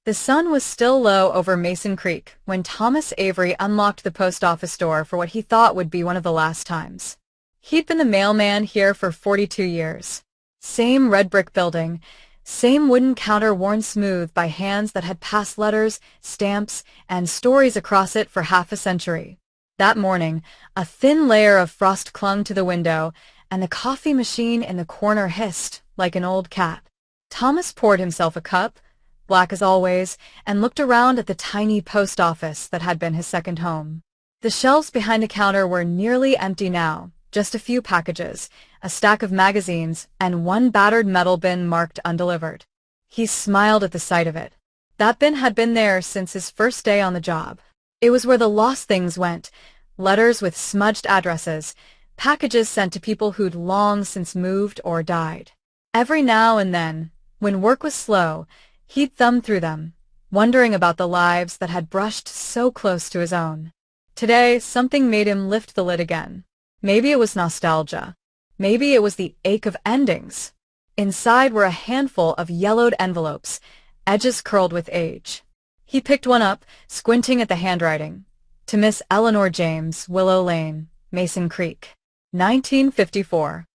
The sun was still low over Mason Creek when Thomas Avery unlocked the post office door for what he thought would be one of the last times. He'd been the mailman here for 42 years. Same red brick building, same wooden counter worn smooth by hands that had passed letters, stamps, and stories across it for half a century. That morning, a thin layer of frost clung to the window, and the coffee machine in the corner hissed like an old cat. Thomas poured himself a cup, black as always, and looked around at the tiny post office that had been his second home. The shelves behind the counter were nearly empty now, just a few packages, a stack of magazines, and one battered metal bin marked undelivered. He smiled at the sight of it. That bin had been there since his first day on the job. It was where the lost things went, letters with smudged addresses, packages sent to people who'd long since moved or died. Every now and then, when work was slow, he'd thumb through them, wondering about the lives that had brushed so close to his own. Today, something made him lift the lid again. Maybe it was nostalgia. Maybe it was the ache of endings. Inside were a handful of yellowed envelopes, edges curled with age. He picked one up, squinting at the handwriting. To Miss Eleanor James, Willow Lane, Mason Creek. 1954.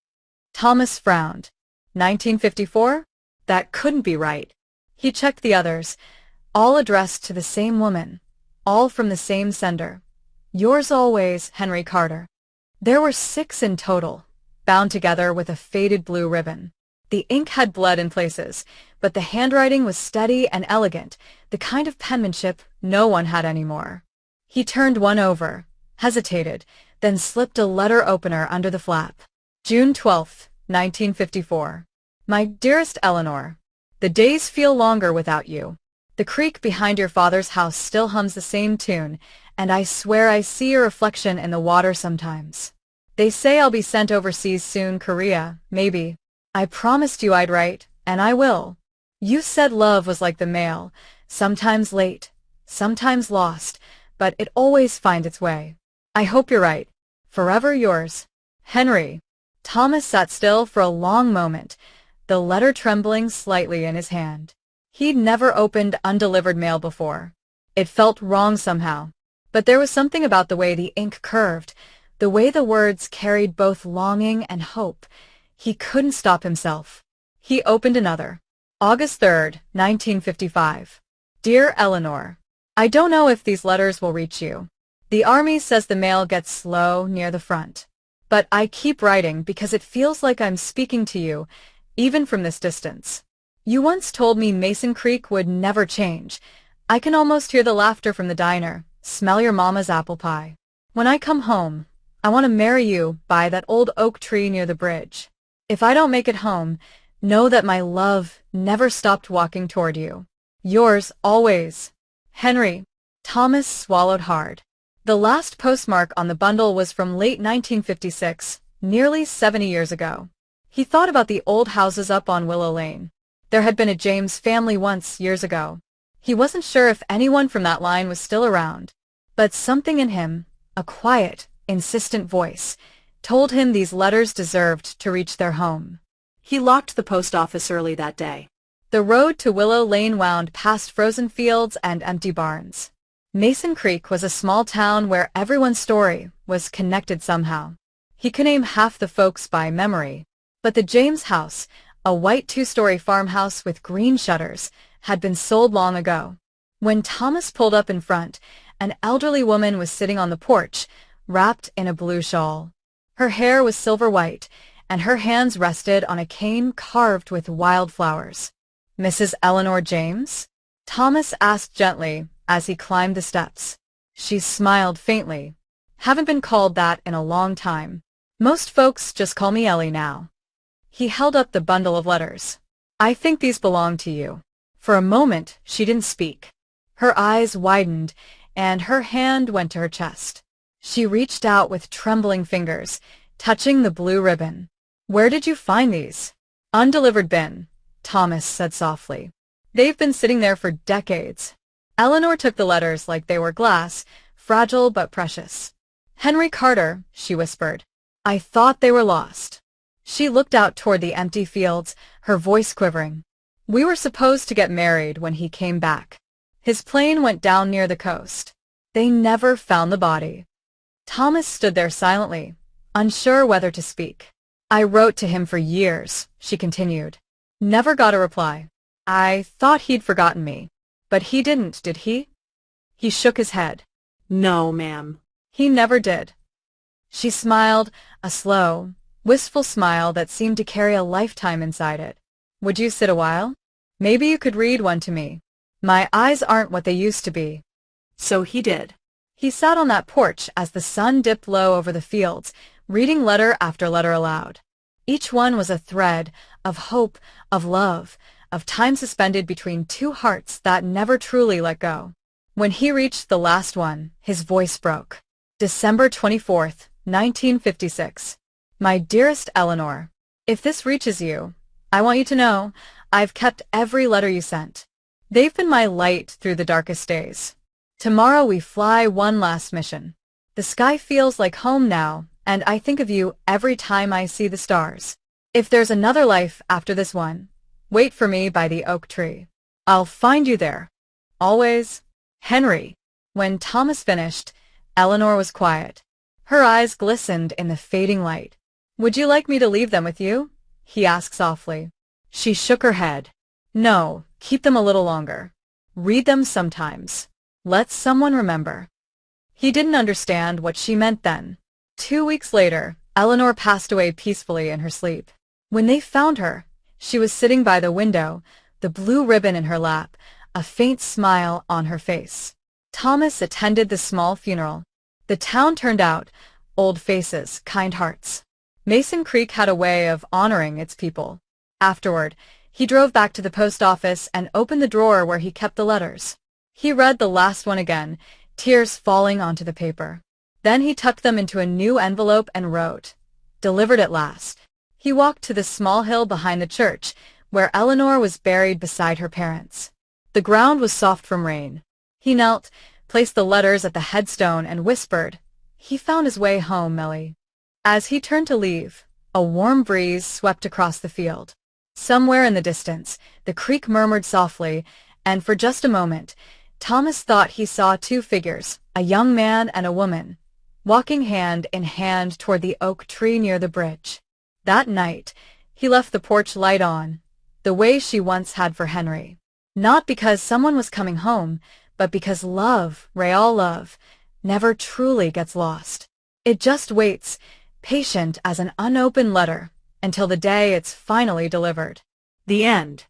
Thomas frowned. 1954? That couldn't be right. He checked the others, all addressed to the same woman, all from the same sender. Yours always, Henry Carter. There were 6 in total, bound together with a faded blue ribbon. The ink had bled in places, but the handwriting was steady and elegant, the kind of penmanship no one had anymore. He turned one over, hesitated, then slipped a letter opener under the flap. June 12, 1954. My dearest Eleanor, the days feel longer without you. The creek behind your father's house still hums the same tune, and I swear I see your reflection in the water sometimes. They say I'll be sent overseas soon, Korea, maybe. I promised you I'd write, and I will. You said love was like the mail, sometimes late, sometimes lost, but it always finds its way. I hope you're right. Forever yours, Henry. Thomas sat still for a long moment, the letter trembling slightly in his hand. He'd never opened undelivered mail before. It felt wrong somehow, but there was something about the way the ink curved, the way the words carried both longing and hope. He couldn't stop himself. He opened another. August 3rd, 1955. Dear Eleanor, I don't know if these letters will reach you. The Army says the mail gets slow near the front. But I keep writing because it feels like I'm speaking to you, even from this distance. You once told me Mason Creek would never change. I can almost hear the laughter from the diner, smell your mama's apple pie. When I come home, I want to marry you by that old oak tree near the bridge. If I don't make it home, know that my love never stopped walking toward you. Yours always, Henry. Thomas swallowed hard. The last postmark on the bundle was from late 1956, nearly 70 years ago. He thought about the old houses up on Willow Lane. There had been a James family once, years ago. He wasn't sure if anyone from that line was still around, but something in him, a quiet, insistent voice, told him these letters deserved to reach their home. He locked the post office early that day. The road to Willow Lane wound past frozen fields and empty barns. Mason Creek was a small town where everyone's story was connected somehow. He could name half the folks by memory, but the James house, a white 2-story farmhouse with green shutters, had been sold long ago. When Thomas pulled up in front, an elderly woman was sitting on the porch, wrapped in a blue shawl. Her hair was silver white, and her hands rested on a cane carved with wildflowers. Mrs. Eleanor James? Thomas asked gently as he climbed the steps. She smiled faintly. Haven't been called that in a long time. Most folks just call me Ellie now. He held up the bundle of letters. I think these belong to you. For a moment, she didn't speak. Her eyes widened, and her hand went to her chest. She reached out with trembling fingers, touching the blue ribbon. Where did you find these? Undelivered bin, Thomas said softly. They've been sitting there for decades. Eleanor took the letters like they were glass, fragile but precious. Henry Carter, she whispered. I thought they were lost. She looked out toward the empty fields, her voice quivering. We were supposed to get married when he came back. His plane went down near the coast. They never found the body. Thomas stood there silently, unsure whether to speak. I wrote to him for years, she continued. Never got a reply. I thought he'd forgotten me. But he didn't, did he? He shook his head. No, ma'am. He never did. She smiled, a slow, wistful smile that seemed to carry a lifetime inside it. Would you sit a while? Maybe you could read one to me. My eyes aren't what they used to be. So he did. He sat on that porch as the sun dipped low over the fields, reading letter after letter aloud. Each one was a thread of hope, of love, of time suspended between two hearts that never truly let go. When he reached the last one, his voice broke. December 24th, 1956. My dearest Eleanor, if this reaches you, I want you to know I've kept every letter you sent. They've been my light through the darkest days. Tomorrow we fly one last mission. The sky feels like home now, and I think of you every time I see the stars. If there's another life after this one, wait for me by the oak tree. I'll find you there. Always, Henry. When Thomas finished, Eleanor was quiet. Her eyes glistened in the fading light. Would you like me to leave them with you? He asked softly. She shook her head. No, keep them a little longer. Read them sometimes. Let someone remember. He didn't understand what she meant then. 2 weeks later, Eleanor passed away peacefully in her sleep. When they found her, she was sitting by the window, the blue ribbon in her lap, a faint smile on her face. Thomas attended the small funeral. The town turned out, old faces, kind hearts. Mason Creek had a way of honoring its people. Afterward, he drove back to the post office and opened the drawer where he kept the letters. He read the last one again, tears falling onto the paper. Then he tucked them into a new envelope and wrote, "Delivered at last." He walked to the small hill behind the church, where Eleanor was buried beside her parents. The ground was soft from rain. He knelt, placed the letters at the headstone, and whispered, "He found his way home, Millie." As he turned to leave, a warm breeze swept across the field. Somewhere in the distance, the creek murmured softly, and for just a moment, Thomas thought he saw two figures, a young man and a woman, walking hand in hand toward the oak tree near the bridge. That night, he left the porch light on, the way she once had for Henry. Not because someone was coming home, but because love, real love, never truly gets lost. It just waits, patient as an unopened letter, until the day it's finally delivered. The end.